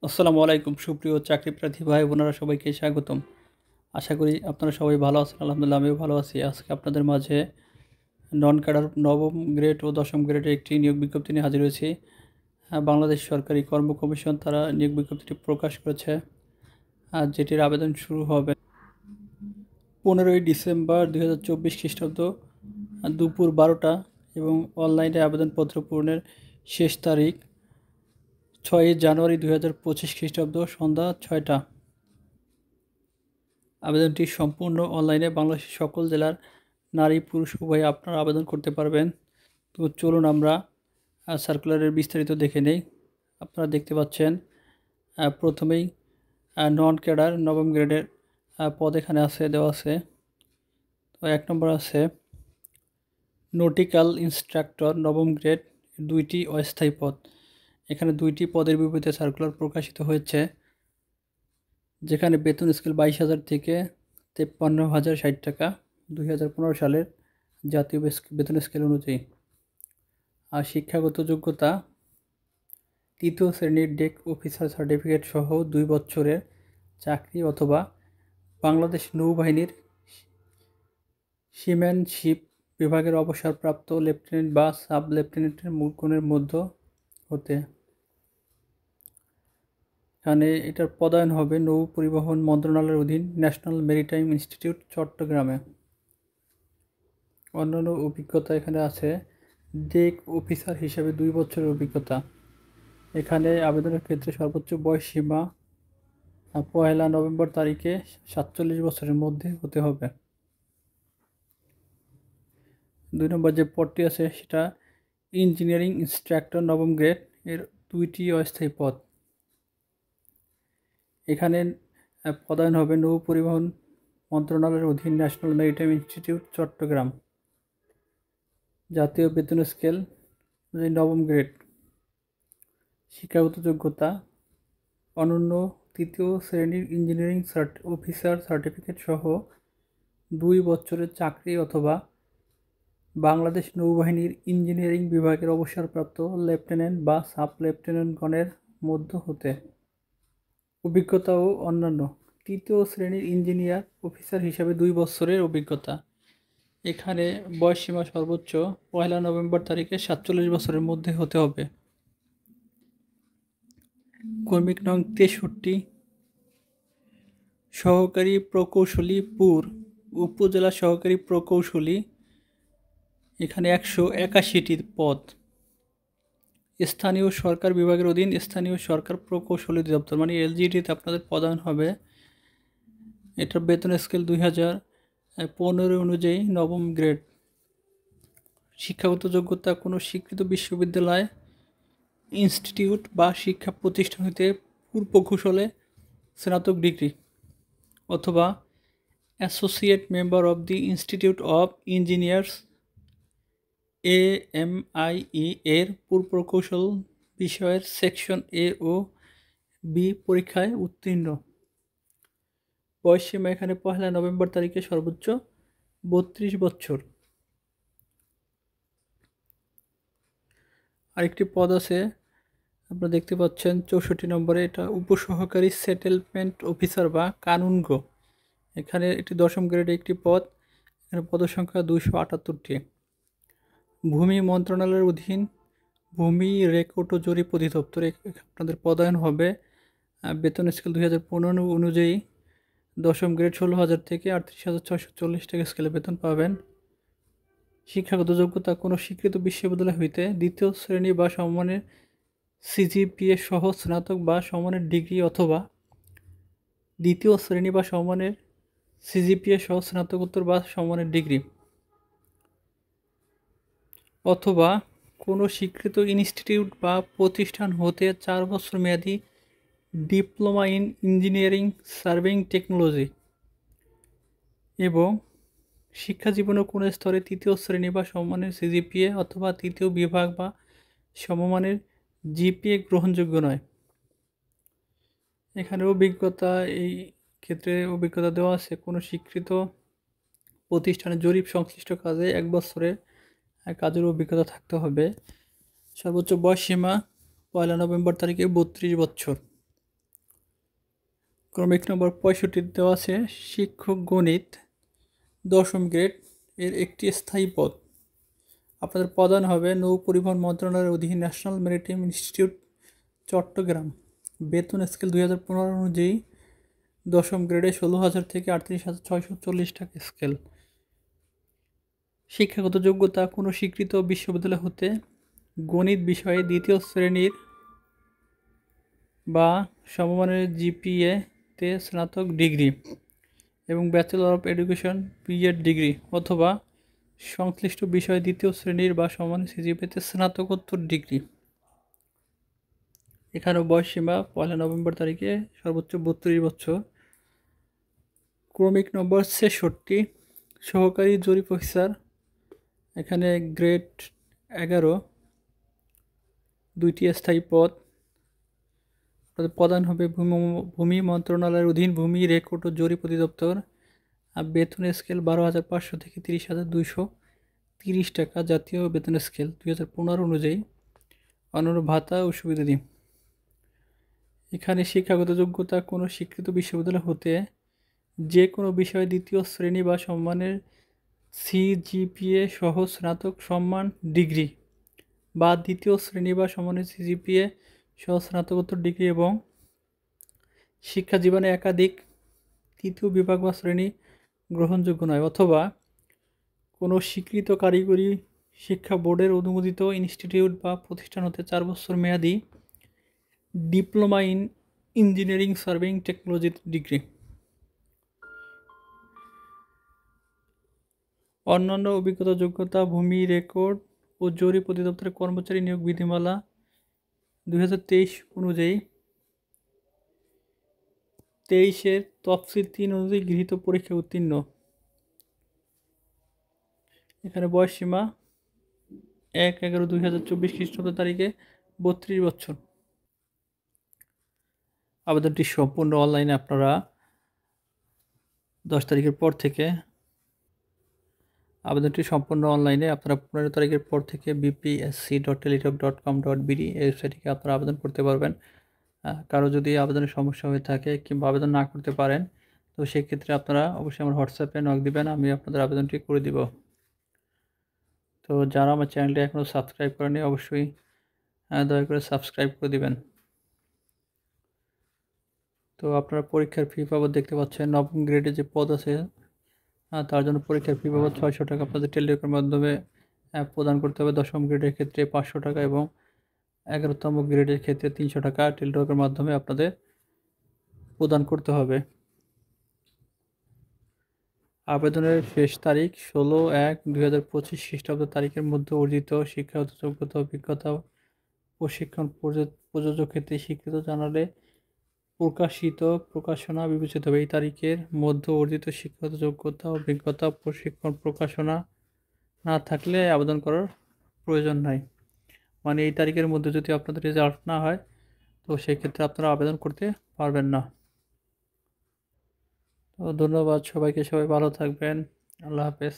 আসসালামু আলাইকুম সুপ্রিয় চাকরিপ্রার্থী ভাই বোনেরা, সবাইকে স্বাগতম। আশা করি আপনারা সবাই ভালো আছেন। আলহামদুলিল্লাহ আমিও ভালো আছি। আজকে আপনাদের মাঝে নন ক্যাডার নবম গ্রেড ও দশম গ্রেডের একটি নিয়োগ বিজ্ঞপ্তি নিয়ে হাজির হয়েছি। বাংলাদেশ সরকারি কর্ম কমিশন তারা নিয়োগ বিজ্ঞপ্তিটি প্রকাশ করেছে, যেটির আবেদন শুরু হবে 15ই ডিসেম্বর 2024 খ্রিস্টাব্দ দুপুর 12টা এবং অনলাইনে আবেদনপত্র পূরণের শেষ তারিখ 6ই জানুয়ারি 2025 খ্রিস্টাব্দ সন্ধ্যা 6টা। আবেদনটি সম্পূর্ণ অনলাইনে। বাংলাদেশের সকল জেলার নারী পুরুষ উভয়ে আপনারা আবেদন করতে পারবেন। তো চলুন আমরা সার্কুলারের বিস্তারিত দেখে নেই। আপনারা দেখতে পাচ্ছেন প্রথমেই নন ক্যাডার নবম গ্রেডের পদ এখানে দেওয়া আছে। তো 1 নম্বর আছে নটিক্যাল ইনস্ট্রাক্টর নবম গ্রেড, 2টি অস্থায়ী পদ। এখানে 2টি পদের বিপরীতে সার্কুলার প্রকাশিত হয়েছে, যেখানে বেতন স্কেল 22,000 থেকে 53,060 টাকা 2015 সালের জাতীয় বেতন স্কেল অনুযায়ী। আর শিক্ষাগত যোগ্যতা 3য় শ্রেণীর ডেক অফিসার সার্টিফিকেট সহ 2 বছরের চাকরি অথবা বাংলাদেশ নৌবাহিনীর সিম্যানশিপ বিভাগের অবসরপ্রাপ্ত লেফটেন্যান্ট বা সাব লেফটেন্যান্টের গুণের মধ্য হতে। এখানে এটার পদায়ন হবে নৌ পরিবহন মন্ত্রণালয়ের অধীন ন্যাশনাল মেরিটাইম ইনস্টিটিউট চট্টগ্রামে। অন্যান্য অভিজ্ঞতা এখানে আছে ডেক অফিসার হিসেবে 2 বছরের অভিজ্ঞতা। এখানে আবেদনের ক্ষেত্রে সর্বোচ্চ বয়স সীমা 1 নভেম্বর তারিখে 47 বছরের মধ্যে হতে হবে। 2 নম্বর যে পদটি আছে সেটা ইঞ্জিনিয়ারিং ইনস্ট্রাক্টর নবম গ্রেড, এর 2টি অস্থায়ী পদ। এখানে পদায়ন হবে নৌ পরিবহন মন্ত্রণালয়ের অধীন ন্যাশনাল মেরিটাইম ইনস্টিটিউট চট্টগ্রাম। জাতীয় বেতন স্কেল নবম গ্রেড। শিক্ষাগত যোগ্যতা অনন্য 3য় শ্রেণীর ইঞ্জিনিয়ারিং অফিসার সার্টিফিকেট সহ 2 বছরের চাকরি অথবা বাংলাদেশ নৌবাহিনীর ইঞ্জিনিয়ারিং বিভাগের অবসরপ্রাপ্ত লেফটেন্যান্ট বা সাব লেফটেন্যান্টগণের মধ্য হতে। অভিজ্ঞতা ও অন্যান্য 3য় শ্রেণীর ইঞ্জিনিয়ার অফিসার হিসাবে 2 বছরের অভিজ্ঞতা। এখানে বয়সসীমা সর্বোচ্চ 1 নভেম্বর তারিখে 47 বছরের মধ্যে হতে হবে। কর্মিক নং 63 সহকারী প্রকৌশলী পুর, উপজেলা সহকারী প্রকৌশলী, এখানে 181টি পদ। স্থানীয় সরকার বিভাগের অধীন স্থানীয় সরকার প্রকৌশলী দপ্তর মানে এলজিডিতে আপনাদের পদায়ন হবে। এটার বেতন স্কেল 2015 অনুযায়ী নবম গ্রেড। শিক্ষাগত যোগ্যতা কোনো স্বীকৃত বিশ্ববিদ্যালয় ইনস্টিটিউট বা শিক্ষা প্রতিষ্ঠান হইতে পূর্ব কৌশলে স্নাতক ডিগ্রি অথবা associate member of the institute of engineers AMIE এর পুরপ্রকৌশল বিষয়ের সেকশন A ও B পরীক্ষায় উত্তীর্ণ। বয়সসীমা এখানে 1 নভেম্বর তারিখে সর্বোচ্চ 32 বছর। আরেকটি পদ আছে আপনারা দেখতে পাচ্ছেন 64 নম্বরে, এটা উপসহকারী সেটেলমেন্ট অফিসার বা কানুনগো। এখানে এটি দশম গ্রেডে একটি পদ। এখানে পদসংখ্যা 278টি। ভূমি মন্ত্রণালয়ের অধীন ভূমি রেকর্ড ও জরিপ অধিদপ্তরে আপনাদের পদায়ন হবে। বেতন স্কেল 2015 অনুযায়ী দশম গ্রেড 16,000 থেকে 38,640 টাকা স্কেলে বেতন পাবেন। শিক্ষাগত যোগ্যতা কোনো স্বীকৃত বিশ্ববিদ্যালয় হইতে 2য় শ্রেণী বা সমমানের CGPA সহ স্নাতক বা সমমানের ডিগ্রি অথবা 2য় শ্রেণী বা সমমানের CGPA সহ স্নাতকোত্তর বা সমমানের ডিগ্রি অথবা কোনো স্বীকৃত ইনস্টিটিউট বা প্রতিষ্ঠান হতে 4 বছর মেয়াদী diploma in engineering surveying technology এবং শিক্ষা জীবনের কোনো স্তরে 3য় শ্রেণী বা সমমানের CGPA অথবা 3য় বিভাগ বা সমমানের GPA গ্রহণযোগ্য নয়। এখানে অভিজ্ঞতা এই ক্ষেত্রে অভিজ্ঞতা দেওয়া আছে কোনো স্বীকৃত প্রতিষ্ঠানে জরিপ সংশ্লিষ্ট কাজে 1 বছরের কাজের অভিজ্ঞতা থাকতে হবে। সর্বোচ্চ বয়স সীমা 1 নভেম্বর তারিখে 32 বছর। ক্রমিক নম্বর 65 দেওয়া আছে শিক্ষক গণিত 10ম গ্রেড এর একটি স্থায়ী পদ। আপনাদের প্রদান হবে নৌ পরিবহন মন্ত্রণালয়ের অধীন ন্যাশনাল ম্যারিটাইম ইনস্টিটিউট চট্টগ্রাম। বেতন স্কেল 2015 অনুযায়ী 10ম গ্রেডে 16,000 থেকে 38,640 টাকা স্কেল। শিক্ষাগত যোগ্যতা কোনো স্বীকৃত বিশ্ববিদ্যালয় হতে গণিত বিষয়ে 2য় শ্রেণীর বা সমমানের জিপিএ-তে স্নাতক ডিগ্রি এবং bachelor of education B Ed degree অথবা সংশ্লিষ্ট বিষয়ে 2য় শ্রেণীর বা সমমানের সিজিপিএতে স্নাতকোত্তর ডিগ্রি। এখানেও বয়সসীমা 1 নভেম্বর তারিখে সর্বোচ্চ 32 বছর। ক্রমিক নম্বর 66 সহকারী জরিপ অফিসার, এখানে গ্রেড 11 2টি স্থায়ী পদ। প্রদান হবে ভূমি মন্ত্রণালয়ের অধীন ভূমি রেকর্ড ও জরিপ অধিদপ্তর। বেতন স্কেল 12,500 থেকে 30,230 টাকা জাতীয় বেতন স্কেল 2015 অনুযায়ী। অন্যান্য ভাতা ও সুবিধাদি। এখানে শিক্ষাগত যোগ্যতা কোনো স্বীকৃত বিশ্ববিদ্যালয় হতে যে কোনো বিষয়ে 2য় শ্রেণী বা সম্মানের সিজিপিএ সহ স্নাতক সম্মান ডিগ্রি বা 2য় শ্রেণী বা সম্মানের সিজিপিএ সহ স্নাতকোত্তর ডিগ্রি এবং শিক্ষা জীবনে একাধিক 3য় বিভাগ বা শ্রেণী গ্রহণযোগ্য নয় অথবা কোনো স্বীকৃত কারিগরি শিক্ষা বোর্ডের অনুমোদিত ইনস্টিটিউট বা প্রতিষ্ঠান হতে 4 বছর মেয়াদি diploma in engineering surveying technology degree. অন্যান্য অভিজ্ঞতা যোগ্যতা ভূমি রেকর্ড ও জরিপ অধিদপ্তরের কর্মচারী নিয়োগ বিধিমালা 2023 অনুযায়ী 23-এর তফসিল 3 অনুযায়ী গৃহীত পরীক্ষা উত্তীর্ণ। এখানে বয়সসীমা 1/11/2024 খ্রিস্টাব্দ তারিখে 32 বছর। আবেদনটি সম্পূর্ণ অনলাইনে। আপনারা 10 তারিখের পর থেকে আবেদনটি সম্পূর্ণ অনলাইনে। আপনারা 15 তারিখের পর থেকে bpsc.teletalk.com.bd এই ওয়েবসাইটে আপনারা আবেদন করতে পারবেন। কারো যদি আবেদনের সমস্যা হয়ে থাকে কিংবা আবেদন না করতে পারেন তো সেক্ষেত্রে আপনারা অবশ্যই আমার হোয়াটসঅ্যাপে নক দিবেন, আমি আপনাদের আবেদনটি করে দিব। তো যারা আমার চ্যানেলটি এখনও সাবস্ক্রাইব করেনি অবশ্যই দয়া করে সাবস্ক্রাইব করে দিবেন। তো আপনারা পরীক্ষার ফি বাবদ দেখতে পাচ্ছেন 9ম গ্রেডে যে পদ আছে তার জন্য পরীক্ষার ফি বাবদ 600 টাকা আপনাদের টেলিটকের মাধ্যমে প্রদান করতে হবে। 10ম গ্রেডের ক্ষেত্রে 500 টাকা এবং 11তম গ্রেডের ক্ষেত্রে 300 টাকা টেলিটকের মাধ্যমে আপনাদের প্রদান করতে হবে। আবেদনের শেষ তারিখ 16/1/2025 খ্রিস্টাব্দ তারিখের মধ্যে অর্জিত শিক্ষাগত যোগ্যতা অভিজ্ঞতা প্রশিক্ষণ প্রযোজ্য ক্ষেত্রে স্বীকৃত জানালে প্রকাশিত প্রকাশনা বিবেচিত হবে। এই তারিখের মধ্যে অর্জিত শিক্ষাগত যোগ্যতা অভিজ্ঞতা প্রশিক্ষণ প্রকাশনা না থাকলে আবেদন করার প্রয়োজন নাই। মানে এই তারিখের মধ্যে যদি আপনাদের রেজাল্ট না হয় তো সেক্ষেত্রে আপনারা আবেদন করতে পারবেন না। তো ধন্যবাদ সবাইকে, সবাই ভালো থাকবেন। আল্লাহ হাফেজ।